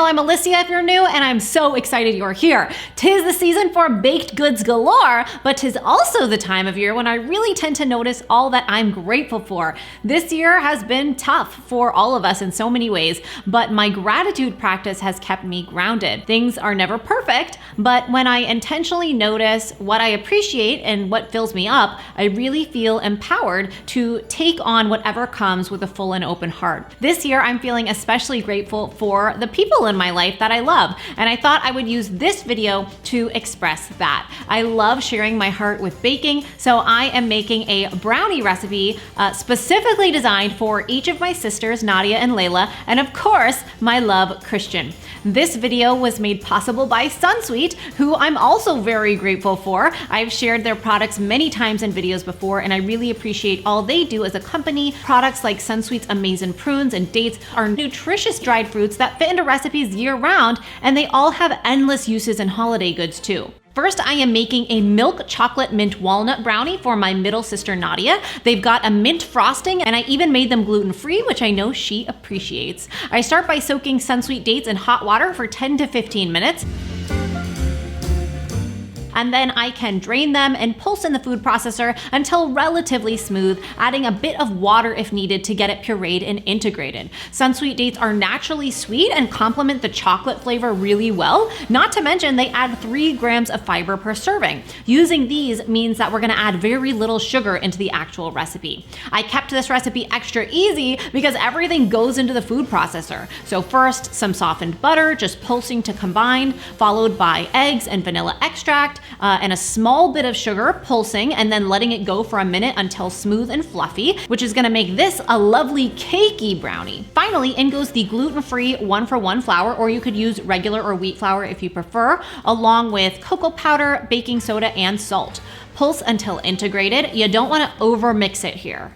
I'm Alyssia if you're new, and I'm so excited you're here. 'Tis the season for baked goods galore, but 'tis also the time of year when I really tend to notice all that I'm grateful for. This year has been tough for all of us in so many ways, but my gratitude practice has kept me grounded. Things are never perfect, but when I intentionally notice what I appreciate and what fills me up, I really feel empowered to take on whatever comes with a full and open heart. This year, I'm feeling especially grateful for the people in my life that I love, and I thought I would use this video to express that. I love sharing my heart with baking, so I am making a brownie recipe specifically designed for each of my sisters, Nadia and Layla, and of course, my love, Christian. This video was made possible by Sunsweet, who I'm also very grateful for. I've shared their products many times in videos before, and I really appreciate all they do as a company. Products like Sunsweet's amazing prunes and dates are nutritious dried fruits that fit into recipes year-round, and they all have endless uses in holiday goods too. First, I am making a milk chocolate mint walnut brownie for my middle sister Nadia. They've got a mint frosting, and I even made them gluten-free, which I know she appreciates. I start by soaking Sunsweet dates in hot water for 10 to 15 minutes. And then I can drain them and pulse in the food processor until relatively smooth, adding a bit of water if needed to get it pureed and integrated. Sunsweet dates are naturally sweet and complement the chocolate flavor really well, not to mention they add 3 grams of fiber per serving. Using these means that we're gonna add very little sugar into the actual recipe. I kept this recipe extra easy because everything goes into the food processor. So first, some softened butter, just pulsing to combine, followed by eggs and vanilla extract, and a small bit of sugar pulsing, and then letting it go for a minute until smooth and fluffy, which is gonna make this a lovely cakey brownie. Finally, in goes the gluten-free 1-for-1 flour, or you could use regular or wheat flour if you prefer, along with cocoa powder, baking soda, and salt. Pulse until integrated. You don't wanna over-mix it here.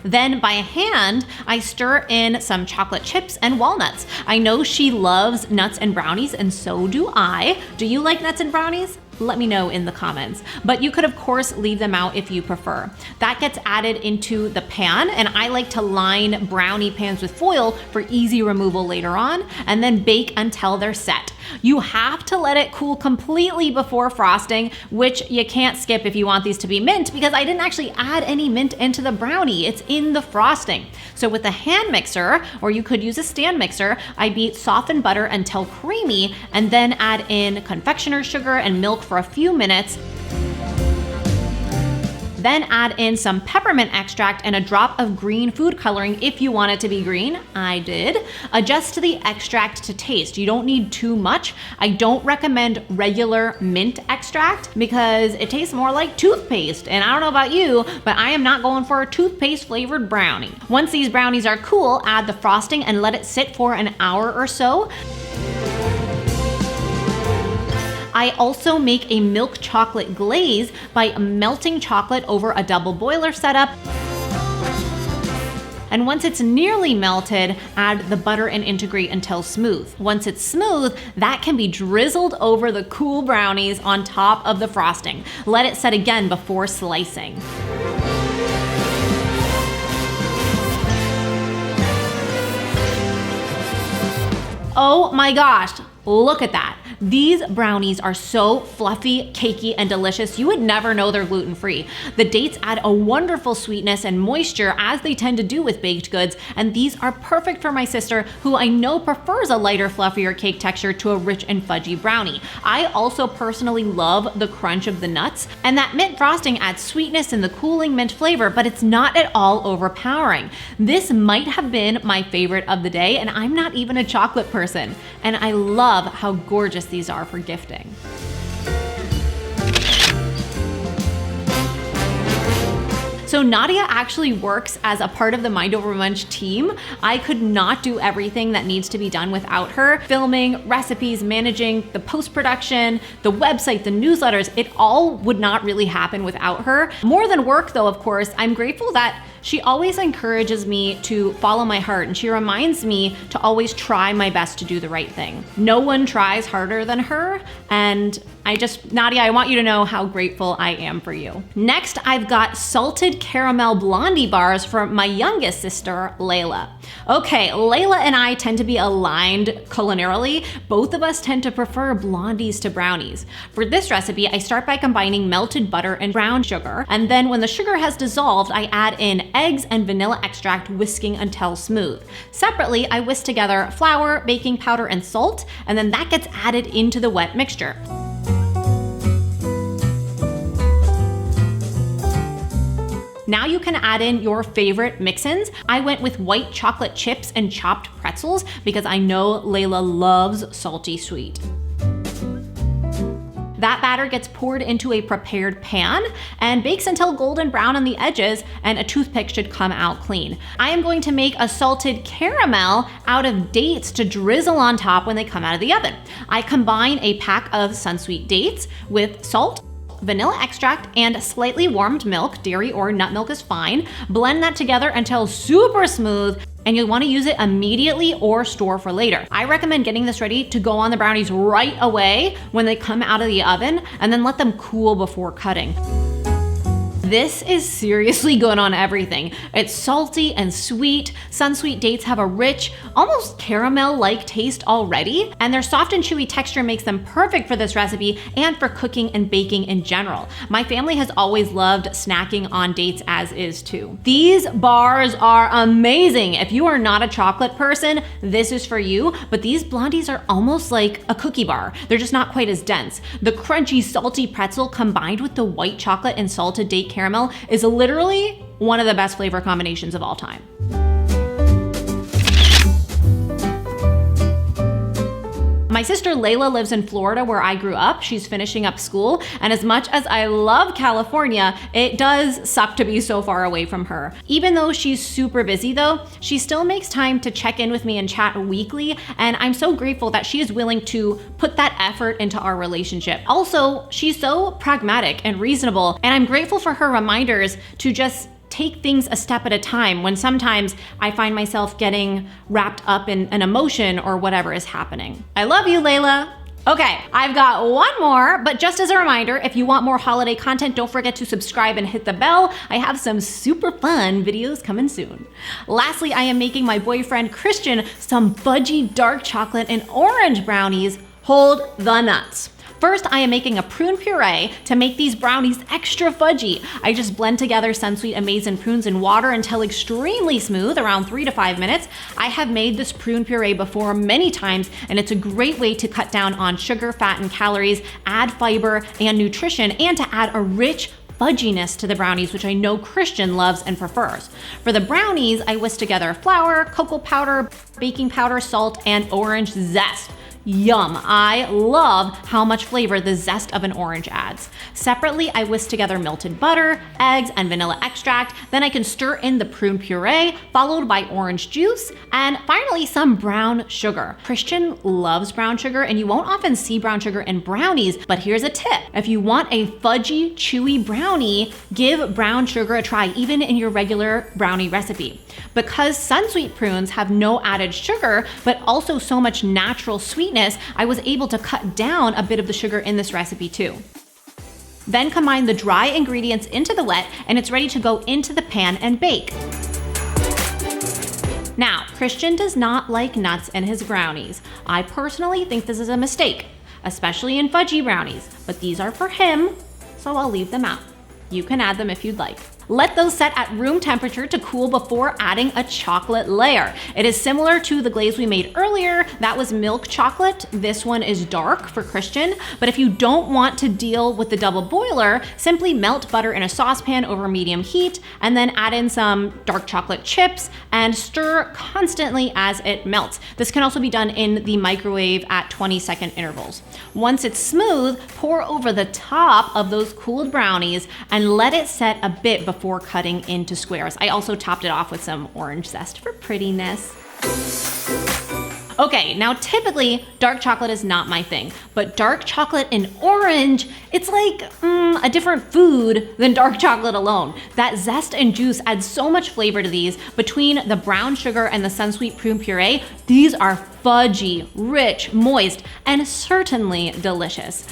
Then by hand, I stir in some chocolate chips and walnuts. I know she loves nuts and brownies, and so do I. Do you like nuts and brownies? Let me know in the comments. But you could of course leave them out if you prefer. That gets added into the pan, and I like to line brownie pans with foil for easy removal later on, and then bake until they're set. You have to let it cool completely before frosting, which you can't skip if you want these to be mint, because I didn't actually add any mint into the brownie. It's in the frosting. So with a hand mixer, or you could use a stand mixer, I beat softened butter until creamy, and then add in confectioner's sugar and milk for a few minutes. Then add in some peppermint extract and a drop of green food coloring if you want it to be green. I did. Adjust the extract to taste. You don't need too much. I don't recommend regular mint extract because it tastes more like toothpaste. And I don't know about you, but I am not going for a toothpaste flavored brownie. Once these brownies are cool, add the frosting and let it sit for an hour or so. I also make a milk chocolate glaze by melting chocolate over a double boiler setup. And once it's nearly melted, add the butter and integrate until smooth. Once it's smooth, that can be drizzled over the cool brownies on top of the frosting. Let it set again before slicing. Oh my gosh, look at that. These brownies are so fluffy, cakey, and delicious, you would never know they're gluten-free. The dates add a wonderful sweetness and moisture, as they tend to do with baked goods, and these are perfect for my sister, who I know prefers a lighter, fluffier cake texture to a rich and fudgy brownie. I also personally love the crunch of the nuts, and that mint frosting adds sweetness and the cooling mint flavor, but it's not at all overpowering. This might have been my favorite of the day, and I'm not even a chocolate person, and I love how gorgeous these are for gifting. So Nadia actually works as a part of the Mind Over Munch team. I could not do everything that needs to be done without her. Filming, recipes, managing the post-production, the website, the newsletters, it all would not really happen without her. More than work though, of course, I'm grateful that She always encourages me to follow my heart, and she reminds me to always try my best to do the right thing. No one tries harder than her, and Nadia, I want you to know how grateful I am for you. Next, I've got salted caramel Blondie bars for my youngest sister, Layla. Okay, Layla and I tend to be aligned culinarily. Both of us tend to prefer Blondies to Brownies. For this recipe, I start by combining melted butter and brown sugar, and then when the sugar has dissolved, I add in eggs and vanilla extract, whisking until smooth. Separately, I whisk together flour, baking powder, and salt, and then that gets added into the wet mixture. Now you can add in your favorite mix-ins. I went with white chocolate chips and chopped pretzels because I know Layla loves salty sweet. That batter gets poured into a prepared pan and bakes until golden brown on the edges, and a toothpick should come out clean. I am going to make a salted caramel out of dates to drizzle on top when they come out of the oven. I combine a pack of Sunsweet dates with salt, vanilla extract, and slightly warmed milk. Dairy or nut milk is fine. Blend that together until super smooth, and you'll want to use it immediately or store for later. I recommend getting this ready to go on the brownies right away when they come out of the oven, and then let them cool before cutting. This is seriously good on everything. It's salty and sweet. Sunsweet dates have a rich, almost caramel-like taste already, and their soft and chewy texture makes them perfect for this recipe and for cooking and baking in general. My family has always loved snacking on dates, as is too. These bars are amazing. If you are not a chocolate person, this is for you, but these Blondies are almost like a cookie bar. They're just not quite as dense. The crunchy, salty pretzel combined with the white chocolate and salted date caramel is literally one of the best flavor combinations of all time. My sister Layla lives in Florida, where I grew up. She's finishing up school, and as much as I love California, it does suck to be so far away from her. Even though she's super busy though, she still makes time to check in with me and chat weekly, and I'm so grateful that she is willing to put that effort into our relationship. Also, she's so pragmatic and reasonable, and I'm grateful for her reminders to just take things a step at a time when sometimes I find myself getting wrapped up in an emotion or whatever is happening. I love you, Layla. Okay, I've got one more, but just as a reminder, if you want more holiday content, don't forget to subscribe and hit the bell. I have some super fun videos coming soon. Lastly, I am making my boyfriend Christian some fudgy dark chocolate and orange brownies. Hold the nuts. First, I am making a prune puree to make these brownies extra fudgy. I just blend together Sunsweet Amazing prunes and water until extremely smooth, around 3 to 5 minutes. I have made this prune puree before many times, and it's a great way to cut down on sugar, fat, and calories, add fiber and nutrition, and to add a rich fudginess to the brownies, which I know Christian loves and prefers. For the brownies, I whisk together flour, cocoa powder, baking powder, salt, and orange zest. Yum! I love how much flavor the zest of an orange adds. Separately, I whisk together melted butter, eggs, and vanilla extract. Then I can stir in the prune puree, followed by orange juice, and finally some brown sugar. Christian loves brown sugar, and you won't often see brown sugar in brownies, but here's a tip. If you want a fudgy, chewy brownie, give brown sugar a try, even in your regular brownie recipe. Because Sunsweet prunes have no added sugar, but also so much natural sweetness, I was able to cut down a bit of the sugar in this recipe too. Then combine the dry ingredients into the wet, and it's ready to go into the pan and bake. Now, Christian does not like nuts in his brownies. I personally think this is a mistake, especially in fudgy brownies, but these are for him, so I'll leave them out. You can add them if you'd like. Let those set at room temperature to cool before adding a chocolate layer. It is similar to the glaze we made earlier. That was milk chocolate. This one is dark for Christian. But if you don't want to deal with the double boiler, simply melt butter in a saucepan over medium heat and then add in some dark chocolate chips and stir constantly as it melts. This can also be done in the microwave at 20-second intervals. Once it's smooth, pour over the top of those cooled brownies and let it set a bit before cutting into squares. I also topped it off with some orange zest for prettiness. Okay, now typically dark chocolate is not my thing, but dark chocolate in orange, it's like a different food than dark chocolate alone. That zest and juice adds so much flavor to these. Between the brown sugar and the Sunsweet prune puree, these are fudgy, rich, moist, and certainly delicious.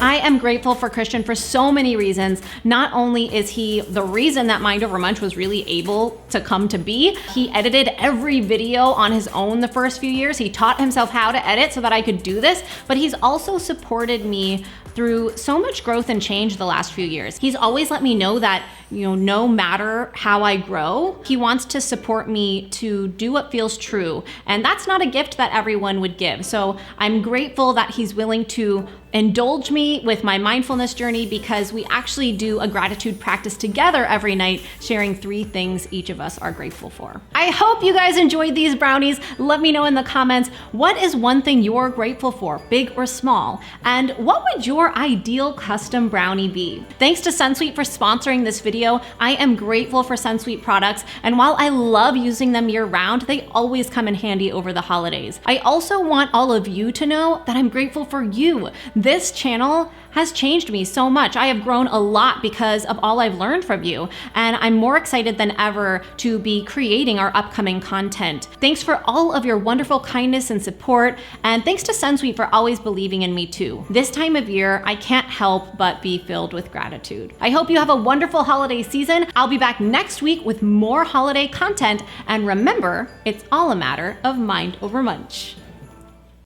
I am grateful for Christian for so many reasons. Not only is he the reason that Mind Over Munch was really able to come to be, he edited every video on his own the first few years. He taught himself how to edit so that I could do this, but he's also supported me through so much growth and change the last few years. He's always let me know that, no matter how I grow, he wants to support me to do what feels true. And that's not a gift that everyone would give. So I'm grateful that he's willing to indulge me with my mindfulness journey, because we actually do a gratitude practice together every night, sharing 3 things each of us are grateful for. I hope you guys enjoyed these brownies. Let me know in the comments, what is one thing you're grateful for, big or small? And what would your ideal custom brownie be? Thanks to Sunsweet for sponsoring this video. I am grateful for Sunsweet products, and while I love using them year round, they always come in handy over the holidays. I also want all of you to know that I'm grateful for you. This channel has changed me so much. I have grown a lot because of all I've learned from you, and I'm more excited than ever to be creating our upcoming content. Thanks for all of your wonderful kindness and support, and thanks to Sunsweet for always believing in me too. This time of year, I can't help but be filled with gratitude. I hope you have a wonderful holiday season. I'll be back next week with more holiday content, and remember, it's all a matter of mind over munch.